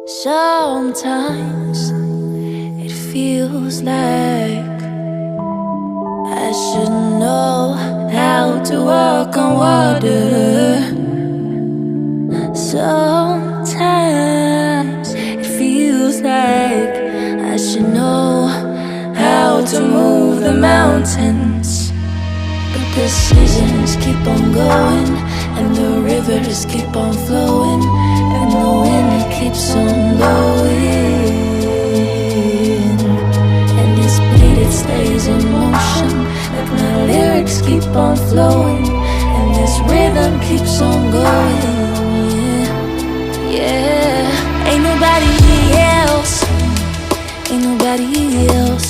Sometimes it feels like I should know how to walk on water. Sometimes it feels like I should know how to move the mountains. But the seasons keep on going, and the rivers keep on flowing, and the wind keeps on blowing, and this beat it stays in motion, like my lyrics keep on flowing, and this rhythm keeps on going. Yeah, ain't nobody else, ain't nobody else.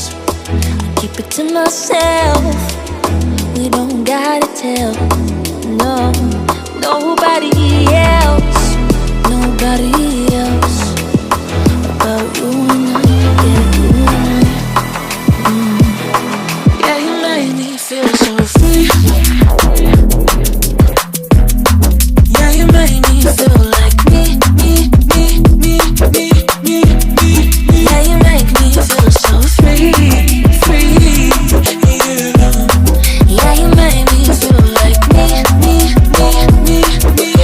I keep it to myself. We don't gotta tell, no, nobody else, nobody else about you and I, yeah, you and I. Yeah, you made me feel so free. Yeah, you made me feel like me. Yeah, you make me feel so free. Yeah, you made me feel like me. Make me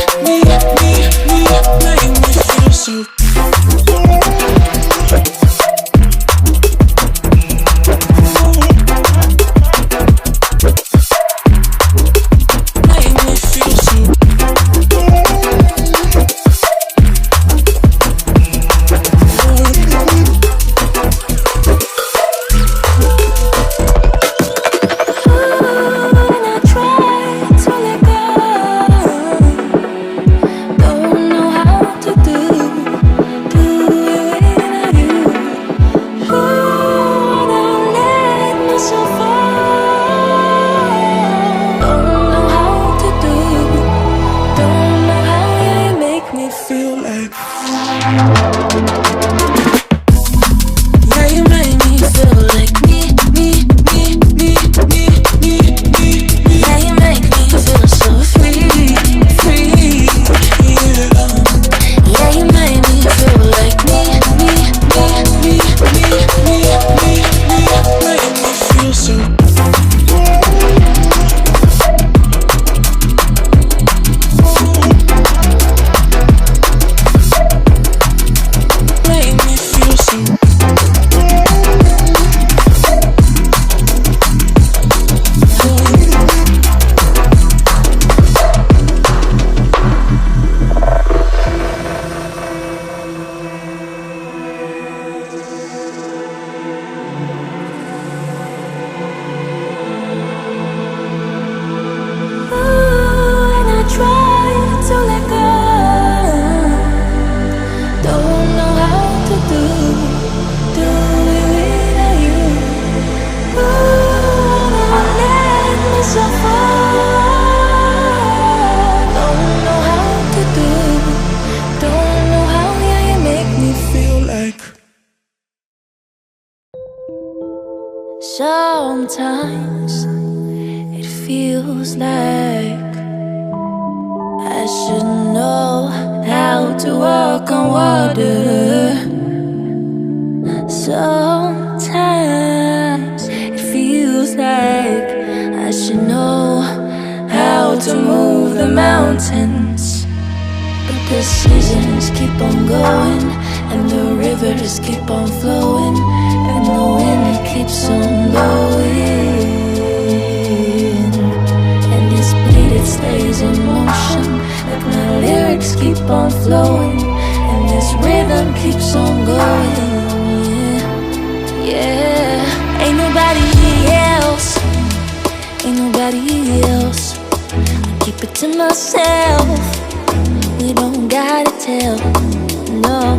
feel so. Sometimes it feels like I should know how to walk on water. Sometimes it feels like I should know how to move the mountains. But the seasons keep on going, and the rivers keep on flowing, and the wind keeps on blowing, and this beat it stays in motion, like my lyrics keep on flowing, and this rhythm keeps on going. Yeah, ain't nobody else, ain't nobody else. I keep it to myself. We don't gotta tell, no.